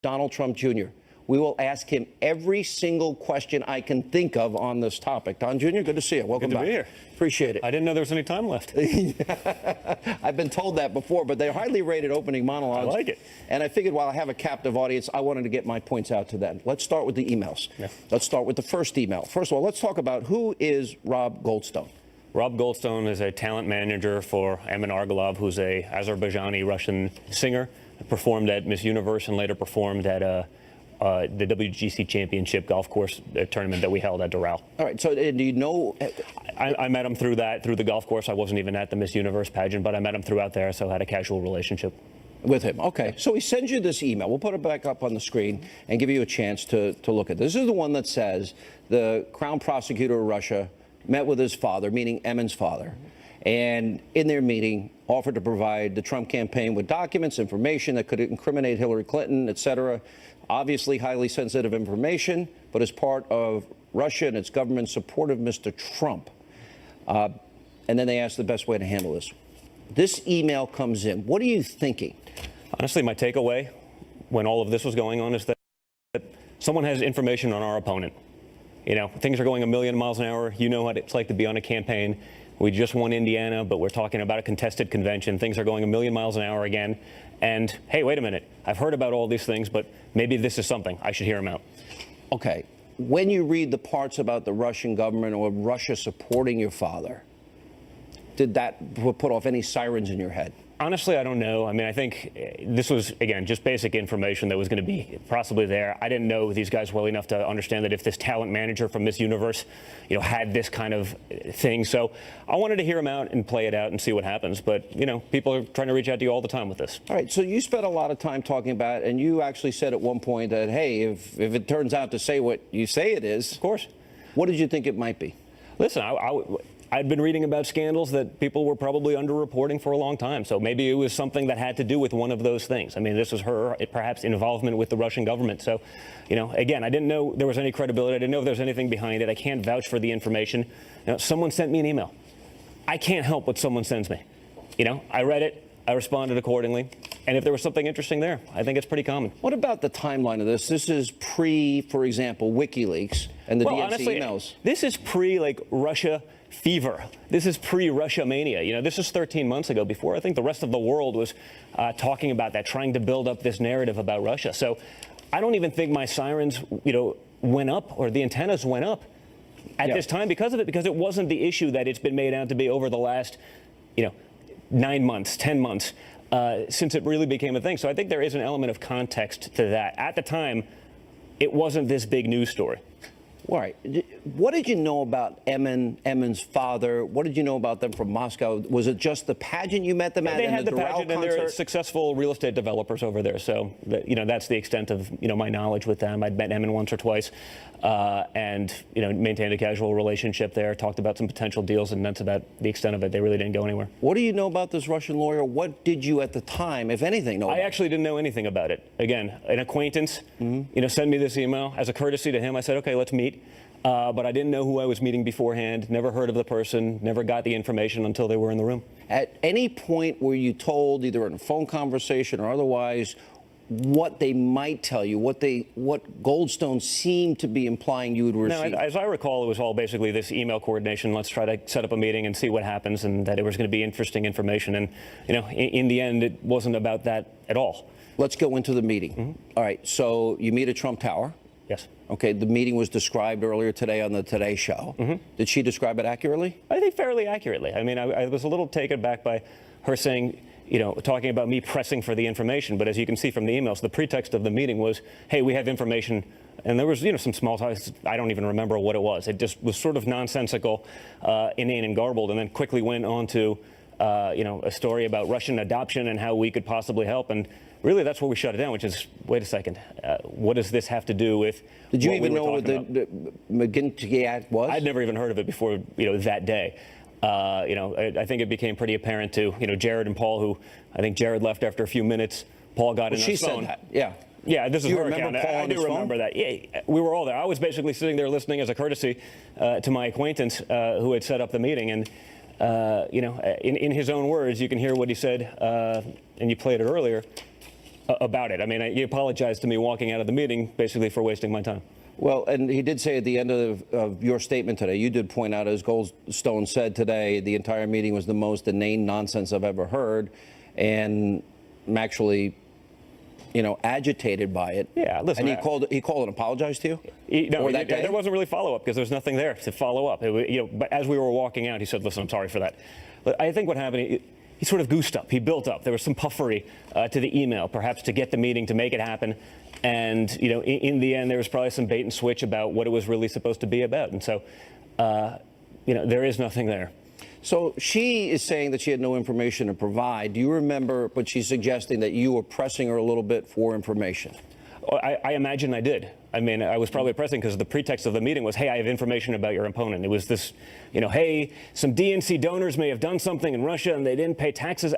Donald Trump Jr. We will ask him every single question I can think of on this topic. Don Jr., good to see you. Welcome back. Good to be here. Appreciate it. I didn't know there was any time left. I've been told that before, but they're highly rated opening monologues. I like it. And I figured while I have a captive audience, I wanted to get my points out to them. Let's start with the emails. Yeah. Let's start with the first email. First of all, let's talk about who is Rob Goldstone. Rob Goldstone is a talent manager for Emin Argalov, who's a Azerbaijani Russian singer, performed at Miss Universe and later performed at the WGC Championship golf course tournament that we held at Doral. All right, so do you know? I met him through the golf course. I wasn't even at the Miss Universe pageant, but I met him throughout there, so I had a casual relationship with him. Okay, so he sends you this email. We'll put it back up on the screen and give you a chance to look at this. This is the one that says the Crown Prosecutor of Russia met with his father, meaning Emin's father, and in their meeting offered to provide the Trump campaign with documents, information that could incriminate Hillary Clinton, etc. Obviously highly sensitive information, but as part of Russia and its government support of Mr. Trump. And then they asked the best way to handle this. This email comes in. What are you thinking? Honestly, my takeaway when all of this was going on is that someone has information on our opponent. You know, things are going a million miles an hour. You know what it's like to be on a campaign. We just won Indiana, but we're talking about a contested convention. Things are going a million miles an hour again. And, hey, wait a minute. I've heard about all these things, but maybe this is something. I should hear them out. Okay. When you read the parts about the Russian government or Russia supporting your father, did that put off any sirens in your head? Honestly, I don't know. I mean, I think this was, again, just basic information that was going to be possibly there. I didn't know these guys well enough to understand that if this talent manager from Miss Universe, you know, had this kind of thing. So I wanted to hear him out and play it out and see what happens. But, you know, people are trying to reach out to you all the time with this. All right. So you spent a lot of time talking about it, and you actually said at one point that, hey, if it turns out to say what you say it is. Of course. What did you think it might be? Listen, I'd been reading about scandals that people were probably underreporting for a long time. So maybe it was something that had to do with one of those things. I mean, this was her perhaps involvement with the Russian government. So, you know, again, I didn't know there was any credibility. I didn't know if there was anything behind it. I can't vouch for the information. You know, someone sent me an email. I can't help what someone sends me. You know, I read it. I responded accordingly. And if there was something interesting there, I think it's pretty common. What about the timeline of this? This is pre, for example, WikiLeaks and the DNC honestly, emails. This is pre, like, Russia fever. This is pre-Russia mania. You know, this is 13 months ago, before I think the rest of the world was talking about that, trying to build up this narrative about Russia. So I don't even think my sirens, you know, went up, or the antennas went up at this time because of it, because it wasn't the issue that it's been made out to be over the last, you know, 9 months, 10 months, since it really became a thing. So I think there is an element of context to that. At the time, it wasn't this big news story. All right. What did you know about Emin's father? What did you know about them from Moscow? Was it just the pageant you met them at? They and had the pageant, and they're concert? successful real estate developers over there. So, you know, that's the extent of, you know, my knowledge with them. I'd met Emin once or twice, and, you know, maintained a casual relationship there. Talked about some potential deals, and that's about the extent of it. They really didn't go anywhere. What do you know about this Russian lawyer? What did you at the time, if anything, know? I actually didn't know anything about it. Again, an acquaintance, you know, sent me this email as a courtesy to him. I said, okay, let's meet. But I didn't know who I was meeting beforehand, never heard of the person, never got the information until they were in the room. At any point were you told, either in a phone conversation or otherwise, what they might tell you, what Goldstone seemed to be implying you would receive? No, as I recall, it was all basically this email coordination. Let's try to set up a meeting and see what happens, and that it was going to be interesting information. And, you know, in the end, it wasn't about that at all. Let's go into the meeting. All right, so you meet at Trump Tower. Yes. Okay, the meeting was described earlier today on the Today Show. Did she describe it accurately? I think fairly accurately. I mean, I was a little taken back by her saying, you know, talking about me pressing for the information. But as you can see from the emails, the pretext of the meeting was, hey, we have information. And there was, you know, some small talks. I don't even remember what it was. It just was sort of nonsensical, inane and garbled, and then quickly went on to, you know, a story about Russian adoption and how we could possibly help. And really, that's where we shut it down, which is, wait a second, what does this have to do with Did you what even we know were what talking the about? McGinty Act was? I'd never even heard of it before, you know, that day. You know, I think it became pretty apparent to, you know, Jared and Paul, who I think Jared left after a few minutes. Paul got in his phone. She said that, yeah. Yeah, this is you her remember account. Paul I do remember that. Yeah, we were all there. I was basically sitting there listening as a courtesy to my acquaintance who had set up the meeting. And, you know, in his own words, you can hear what he said, and you played it earlier. about it. I mean, he apologized to me walking out of the meeting, basically for wasting my time. Well, and he did say at the end of your statement today, you did point out, as Goldstone said today, the entire meeting was the most inane nonsense I've ever heard, and I'm actually, agitated by it. Yeah, listen. And he called and apologized to you? There wasn't really follow-up because there's nothing there to follow up. But as we were walking out, he said, listen, I'm sorry for that. But I think what happened, he sort of goosed up. He built up. There was some puffery to the email, perhaps to get the meeting, to make it happen. And, in the end, there was probably some bait and switch about what it was really supposed to be about. And so, there is nothing there. So she is saying that she had no information to provide. Do you remember, but she's suggesting that you were pressing her a little bit for information? I imagine I did. I mean, I was probably pressing because the pretext of the meeting was, hey, I have information about your opponent. It was this, hey, some DNC donors may have done something in Russia and they didn't pay taxes.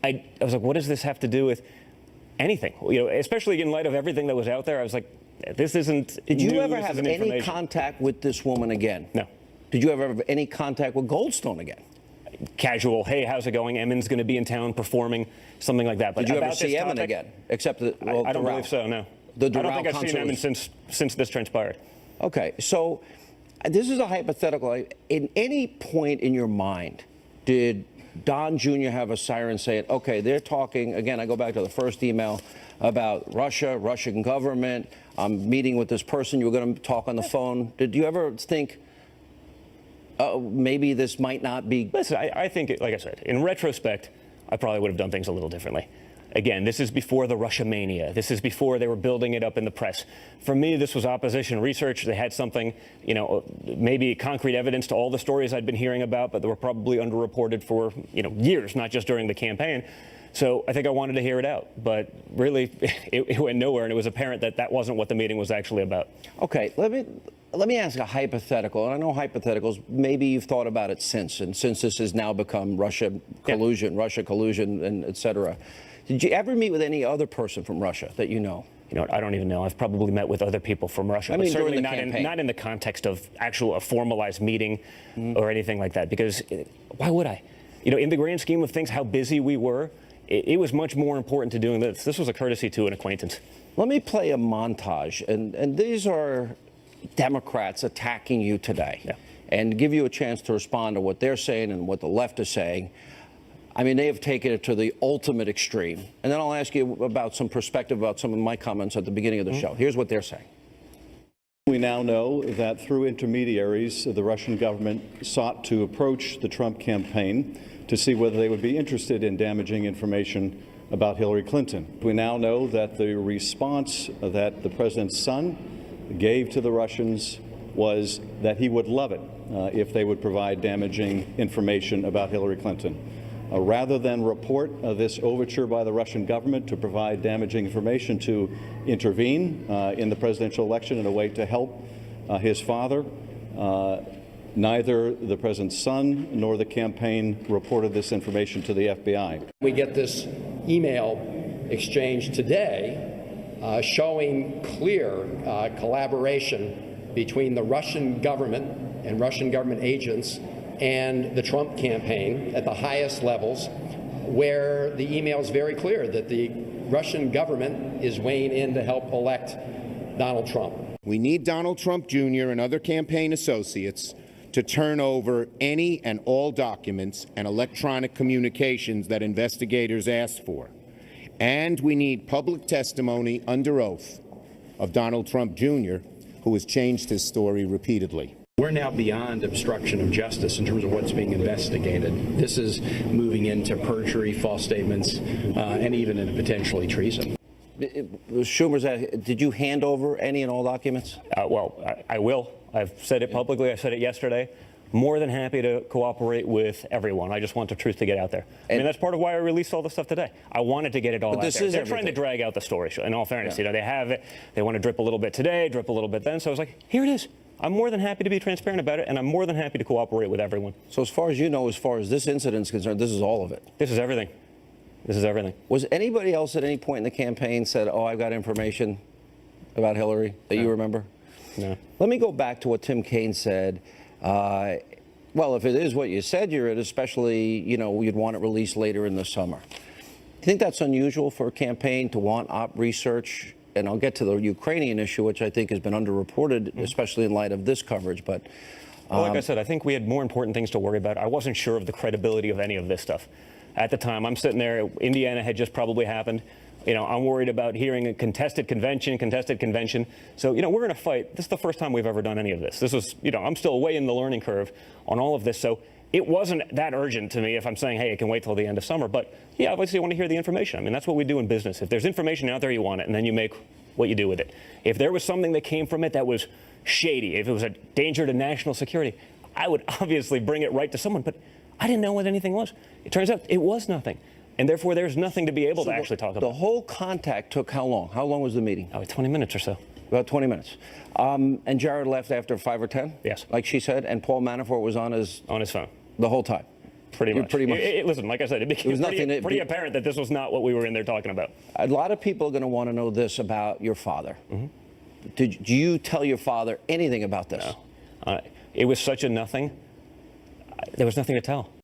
I was like, what does this have to do with anything? Especially in light of everything that was out there. I was like, this isn't. Did you ever have any contact with this woman again? No. Did you ever have any contact with Goldstone again? Casual, hey, how's it going? Emin's going to be in town performing, something like that. But did you ever see Emin again? Except I don't believe so, no. I don't think I've seen Emin since this transpired. Okay, so this is a hypothetical. In any point in your mind, did Don Jr. have a siren saying, okay, they're talking, again, I go back to the first email about Russia, Russian government, I'm meeting with this person, you were going to talk on the phone. Did you ever think, maybe this might not be? Listen, I think, like I said, in retrospect, I probably would have done things a little differently. Again, this is before the Russia mania. This is before they were building it up in the press. For me, this was opposition research. They had something, maybe concrete evidence to all the stories I'd been hearing about, but they were probably underreported for, years, not just during the campaign. So I think I wanted to hear it out. But really, it went nowhere, and it was apparent that that wasn't what the meeting was actually about. Okay, let me ask a hypothetical, and I know hypotheticals, maybe you've thought about it since this has now become Russia collusion, and et cetera. Did you ever meet with any other person from Russia that you know? I don't even know. I've probably met with other people from Russia, I mean, but certainly not in the context of a formalized meeting or anything like that, because why would I? In the grand scheme of things, how busy we were, it was much more important to doing this. This was a courtesy to an acquaintance. Let me play a montage, and these are Democrats attacking you today, and give you a chance to respond to what they're saying and what the left is saying. I mean, they have taken it to the ultimate extreme. And then I'll ask you about some perspective about some of my comments at the beginning of the show. Here's what they're saying. We now know that through intermediaries, the Russian government sought to approach the Trump campaign to see whether they would be interested in damaging information about Hillary Clinton. We now know that the response that the president's son gave to the Russians was that he would love it if they would provide damaging information about Hillary Clinton. Rather than report this overture by the Russian government to provide damaging information to intervene in the presidential election in a way to help his father, neither the president's son nor the campaign reported this information to the FBI. We get this email exchange today showing clear collaboration between the Russian government and Russian government agents and the Trump campaign at the highest levels, where the email is very clear that the Russian government is weighing in to help elect Donald Trump. We need Donald Trump Jr. and other campaign associates to turn over any and all documents and electronic communications that investigators asked for. And we need public testimony under oath of Donald Trump Jr., who has changed his story repeatedly. We're now beyond obstruction of justice in terms of what's being investigated. This is moving into perjury, false statements, and even into potentially treason. Schumer's asking, did you hand over any and all documents? Well, I will. I've said it publicly. I said it yesterday. More than happy to cooperate with everyone. I just want the truth to get out there. I mean, that's part of why I released all the stuff today. I wanted to get it all out there. They're trying to drag out the story, in all fairness. They have it. They want to drip a little bit today, drip a little bit then. So I was like, here it is. I'm more than happy to be transparent about it, and I'm more than happy to cooperate with everyone. So as far as you know, as far as this incident is concerned, this is all of it? This is everything. This is everything. Was anybody else at any point in the campaign said, oh, I've got information about Hillary that you remember? No. Let me go back to what Tim Kaine said. Well, if it is what you said you're at, especially, you'd want it released later in the summer. think that's unusual for a campaign to want op research? And I'll get to the Ukrainian issue, which I think has been underreported, especially in light of this coverage. But well, like I said, I think we had more important things to worry about. I wasn't sure of the credibility of any of this stuff. At the time, I'm sitting there, Indiana had just probably happened. You know, I'm worried about hearing a contested convention. So, you know, we're going to fight. This is the first time we've ever done any of this. This was, you know, I'm still way in the learning curve on all of this. So it wasn't that urgent to me if I'm saying, hey, it can wait till the end of summer. But yeah, obviously I want to hear the information. I mean, that's what we do in business. If there's information out there, you want it, and then you make what you do with it. If there was something that came from it that was shady, if it was a danger to national security, I would obviously bring it right to someone. But I didn't know what anything was. It turns out it was nothing. And therefore, there's nothing to be able to actually talk about. The whole contact took how long? How long was the meeting? Oh, 20 minutes or so. About 20 minutes. And Jared left after 5 or 10? Yes. Like she said, and Paul Manafort was on his phone the whole time. Pretty much. Listen, like I said, it became pretty apparent that this was not what we were in there talking about. A lot of people are going to want to know this about your father. Did you tell your father anything about this? No. It was such a nothing. There was nothing to tell.